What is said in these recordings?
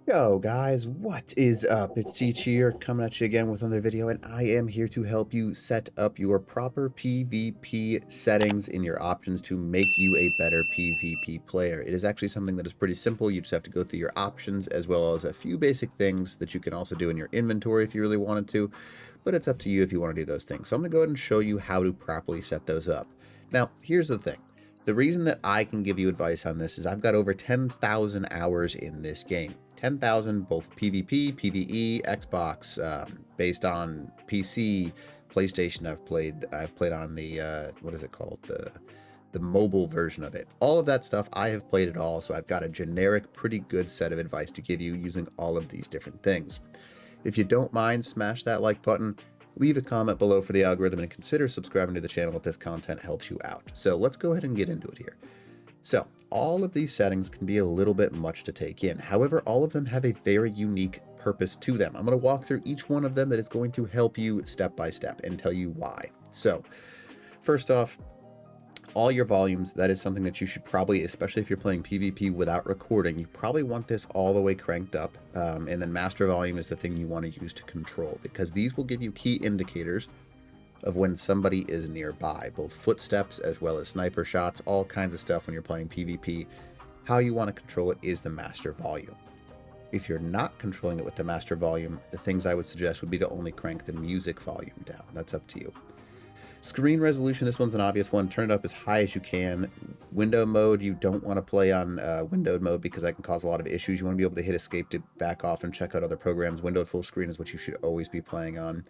Yo guys, what is up? It's Teach here, coming at you again with another video, and I am here to help you set up your proper PvP settings in your options to make you a better PvP player. It is actually something that is pretty simple. You just have to go through your options as well as a few basic things that you can also do in your inventory if you really wanted to, but it's up to you if you want to do those things. So I'm going to go ahead and show you how to properly set those up. Now, here's the thing. The reason that I can give you advice on this is I've got over 10,000 hours in this game. 10,000 both PvP, PvE, Xbox, based on PC, PlayStation. I've played on the what is it called, the mobile version of it. All of that stuff, I have played it all, so I've got a generic, pretty good set of advice to give you using all of these different things. If you don't mind, smash that like button, leave a comment below for the algorithm, and consider subscribing to the channel if this content helps you out. So let's go ahead and get into it here. So all of these settings can be a little bit much to take in. However, all of them have a very unique purpose to them. I'm going to walk through each one of them that is going to help you step by step and tell you why. So first off, all your volumes, that is something that you should probably, especially if you're playing PvP without recording, you probably want this all the way cranked up. And then master volume is the thing you want to use to control, because these will give you key indicators of when somebody is nearby, both footsteps as well as sniper shots, all kinds of stuff when you're playing PvP. How you want to control it is the master volume. If you're not controlling it with the master volume, the things I would suggest would be to only crank the music volume down. That's up to you. Screen resolution, this one's an obvious one. Turn it up as high as you can. Window mode, you don't want to play on windowed mode because that can cause a lot of issues. You want to be able to hit escape to back off and check out other programs. Windowed full screen is what you should always be playing on.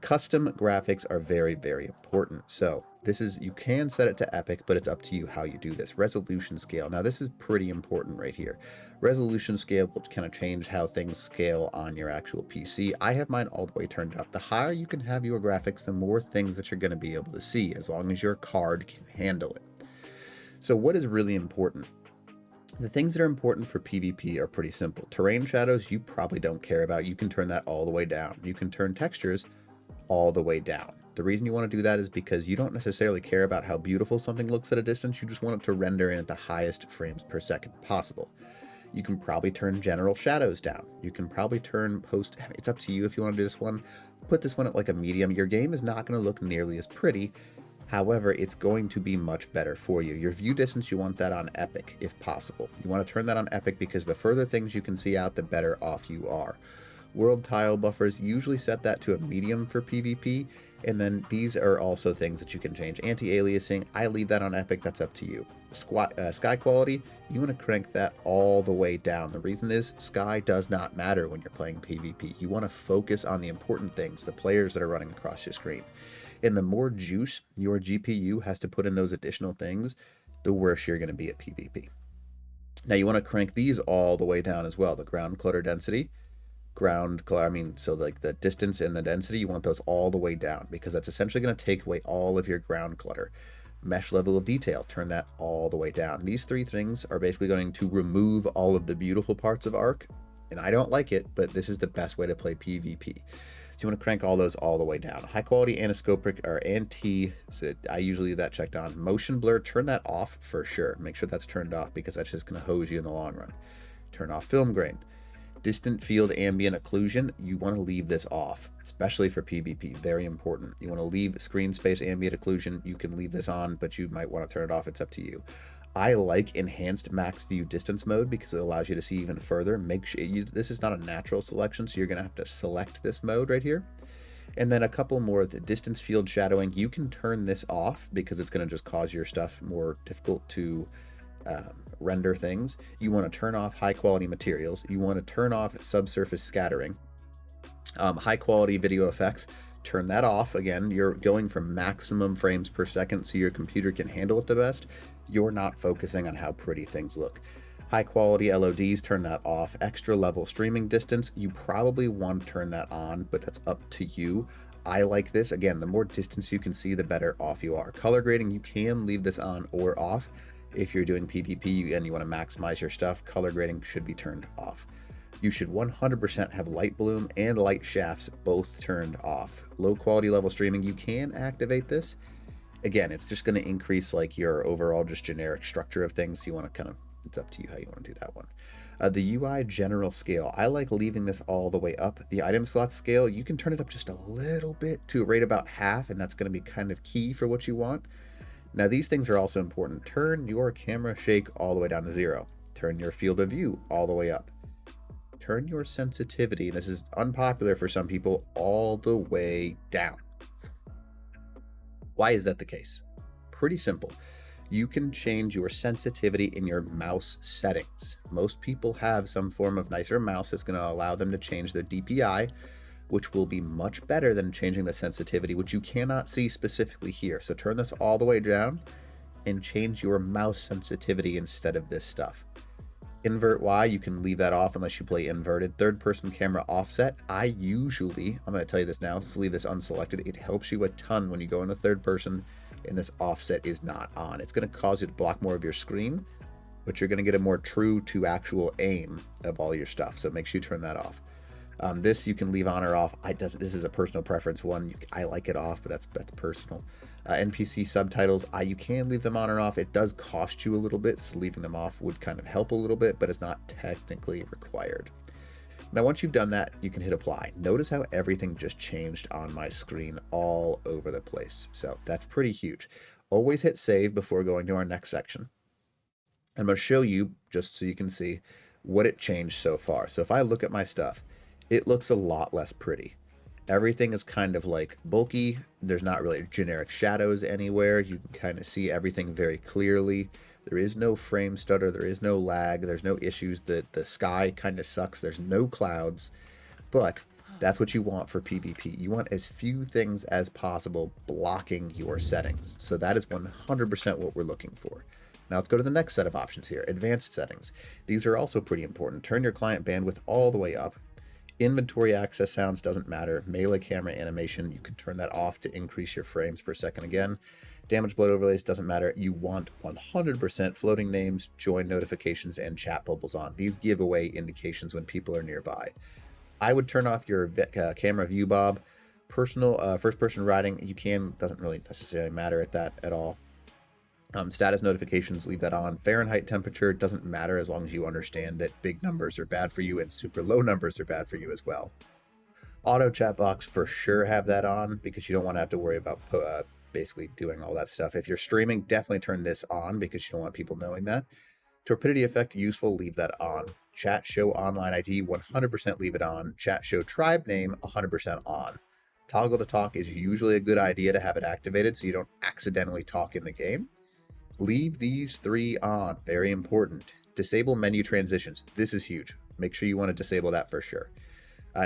Custom graphics are very, very important. So this is, you can set it to epic, but it's up to you how you do this. Resolution scale. Now this is pretty important right here. Resolution scale will kind of change how things scale on your actual PC. I have mine all the way turned up. The higher you can have your graphics, the more things that you're going to be able to see, as long as your card can handle it. So what is really important? The things that are important for PvP are pretty simple. Terrain shadows, you probably don't care about. You can turn that all the way down. You can turn textures all the way down. The reason you want to do that is because you don't necessarily care about how beautiful something looks at a distance. You just want it to render in at the highest frames per second possible. You can probably turn general shadows down. You can probably turn post, it's up to you if you want to do this one. Put this one at like a medium. Your game is not going to look nearly as pretty. However, it's going to be much better for you. Your view distance, you want that on epic if possible. You want to turn that on epic because the further things you can see out, the better off you are. World tile buffers, usually set that to a medium for PvP, and then these are also things that you can change. Anti-aliasing, I leave that on epic, that's up to you. Sky quality, you want to crank that all the way down. The reason is sky does not matter when you're playing PvP. You want to focus on the important things, the players that are running across your screen. And the more juice your GPU has to put in those additional things, the worse you're going to be at PvP. Now you want to crank these all the way down as well. The ground clutter density, so like the distance and the density, you want those all the way down because that's essentially going to take away all of your ground clutter. Mesh level of detail, turn that all the way down. These three things are basically going to remove all of the beautiful parts of Ark, and I don't like it, but this is the best way to play PvP. So you want to crank all those all the way down. High quality aniscopic or so I usually leave that checked on. Motion blur, turn that off for sure. Make sure that's turned off because that's just going to hose you in the long run. Turn off film grain. Distant field ambient occlusion, you want to leave this off, especially for PvP, very important. You want to leave screen space ambient occlusion, you can leave this on, but you might want to turn it off, it's up to you. I like enhanced max view distance mode because it allows you to see even further. Make sure this is not a natural selection, so you're going to have to select this mode right here. And then a couple more, the distance field shadowing, you can turn this off because it's going to just cause your stuff more difficult to render things. You want to turn off high quality materials. You want to turn off subsurface scattering. High quality video effects, turn that off. Again, you're going for maximum frames per second so your computer can handle it the best. You're not focusing on how pretty things look. High quality LODs, turn that off. Extra level streaming distance, you probably want to turn that on, but that's up to you. I like this. Again, the more distance you can see, the better off you are. Color grading, you can leave this on or off. If you're doing PvP and you want to maximize your stuff, color grading should be turned off. You should 100% have light bloom and light shafts both turned off. Low quality level streaming, you can activate this. Again, it's just going to increase like your overall just generic structure of things. You want to kind of, it's up to you how you want to do that one. The UI general scale, I like leaving this all the way up. The item slot scale, you can turn it up just a little bit to a rate about half, and that's going to be kind of key for what you want. Now these things are also important. Turn your camera shake all the way down to 0. Turn your field of view all the way up. Turn your sensitivity, and this is unpopular for some people, all the way down. Why is that the case? Pretty simple. You can change your sensitivity in your mouse settings. Most people have some form of nicer mouse that's going to allow them to change their DPI, which will be much better than changing the sensitivity, which you cannot see specifically here. So turn this all the way down and change your mouse sensitivity instead of this stuff. Invert Y, you can leave that off unless you play inverted. Third person camera offset, I'm going to tell you this now, let's leave this unselected. It helps you a ton when you go into third person and this offset is not on. It's going to cause you to block more of your screen, but you're going to get a more true to actual aim of all your stuff. So make sure you turn that off. This you can leave on or off. This is a personal preference one. I like it off, but that's personal. NPC subtitles, you can leave them on or off. It does cost you a little bit, so leaving them off would kind of help a little bit, but it's not technically required. Now, once you've done that, you can hit apply. Notice how everything just changed on my screen all over the place. So that's pretty huge. Always hit save before going to our next section. I'm going to show you, just so you can see, what it changed so far. So if I look at my stuff, it looks a lot less pretty. Everything is kind of like bulky. There's not really generic shadows anywhere. You can kind of see everything very clearly. There is no frame stutter. There is no lag. There's no issues. The sky kind of sucks. There's no clouds. But that's what you want for PvP. You want as few things as possible blocking your settings. So that is 100% what we're looking for. Now let's go to the next set of options here. Advanced settings. These are also pretty important. Turn your client bandwidth all the way up. Inventory access sounds doesn't matter. Melee camera animation, you can turn that off to increase your frames per second again. Damage blood overlays doesn't matter. You want 100% floating names, join notifications, and chat bubbles on. These give away indications when people are nearby. I would turn off your camera view bob. Personal first-person riding, doesn't really necessarily matter at that at all. Status notifications, leave that on. Fahrenheit temperature doesn't matter as long as you understand that big numbers are bad for you and super low numbers are bad for you as well. Auto chat box, for sure have that on because you don't want to have to worry about basically doing all that stuff. If you're streaming, definitely turn this on because you don't want people knowing that. Torpidity effect, useful, leave that on. Chat show online ID, 100% leave it on. Chat show tribe name, 100% on. Toggle to talk is usually a good idea to have it activated so you don't accidentally talk in the game. Leave these 3 on, very important. Disable menu transitions, this is huge. Make sure you want to disable that for sure.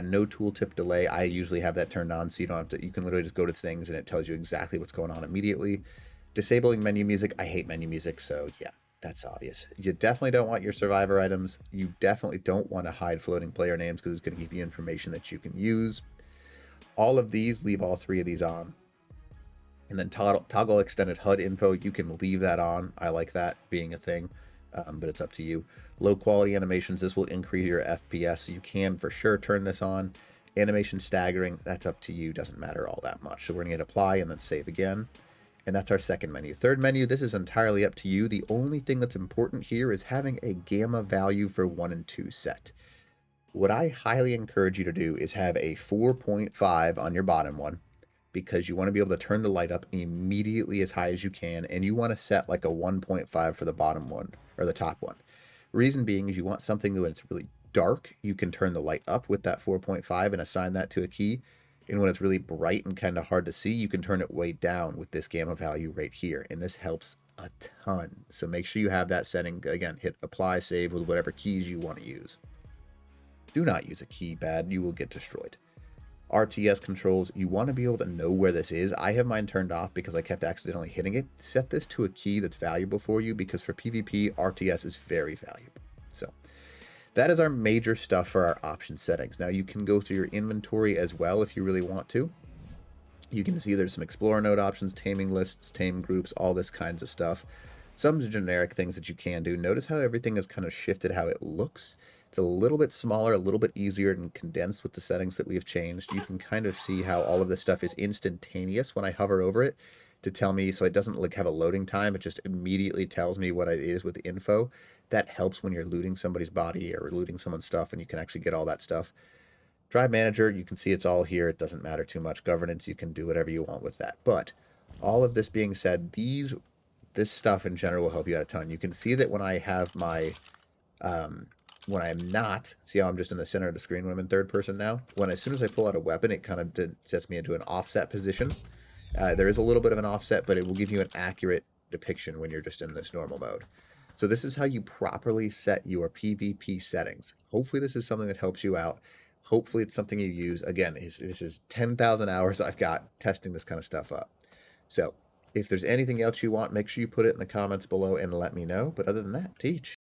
No tooltip delay, I usually have that turned on so you don't have to, you can literally just go to things and it tells you exactly what's going on immediately. Disabling menu music, I hate menu music, so yeah, that's obvious. You definitely don't want your survivor items. You definitely don't want to hide floating player names because it's going to give you information that you can use. All of these, leave all 3 of these on. And then toggle extended HUD info, you can leave that on. I like that being a thing, but it's up to you. Low quality animations, this will increase your FPS, so you can for sure turn this on. Animation staggering, that's up to you, doesn't matter all that much. So we're gonna hit apply and then save again. And that's our second menu. Third menu, this is entirely up to you. The only thing that's important here is having a gamma value for 1 and 2 set. What I highly encourage you to do is have a 4.5 on your bottom one, because you want to be able to turn the light up immediately as high as you can, and you want to set like a 1.5 for the bottom one, or the top one. Reason being is you want something that when it's really dark, you can turn the light up with that 4.5 and assign that to a key, and when it's really bright and kind of hard to see, you can turn it way down with this gamma value right here, and this helps a ton. So make sure you have that setting. Again, hit apply, save with whatever keys you want to use. Do not use a keypad, you will get destroyed. RTS controls, you want to be able to know where this is. I have mine turned off because I kept accidentally hitting it. Set this to a key that's valuable for you because for PvP, RTS is very valuable. So that is our major stuff for our option settings. Now you can go through your inventory as well if you really want to. You can see there's some Explorer node options, taming lists, tame groups, all this kinds of stuff. Some generic things that you can do. Notice how everything is kind of shifted how it looks. It's a little bit smaller, a little bit easier and condensed with the settings that we have changed. You can kind of see how all of this stuff is instantaneous when I hover over it. to tell me, so it doesn't like have a loading time. It just immediately tells me what it is with the info. That helps when you're looting somebody's body or looting someone's stuff, and you can actually get all that stuff. Drive Manager, you can see it's all here. It doesn't matter too much. Governance, you can do whatever you want with that. But all of this being said, this stuff in general will help you out a ton. You can see that when I have my, when I'm not, see how I'm just in the center of the screen when I'm in third person now? As soon as I pull out a weapon, it kind of sets me into an offset position. There is a little bit of an offset, but it will give you an accurate depiction when you're just in this normal mode. So this is how you properly set your PvP settings. Hopefully this is something that helps you out. Hopefully it's something you use. Again, this is 10,000 hours I've got testing this kind of stuff up. So if there's anything else you want, make sure you put it in the comments below and let me know. But other than that, teach.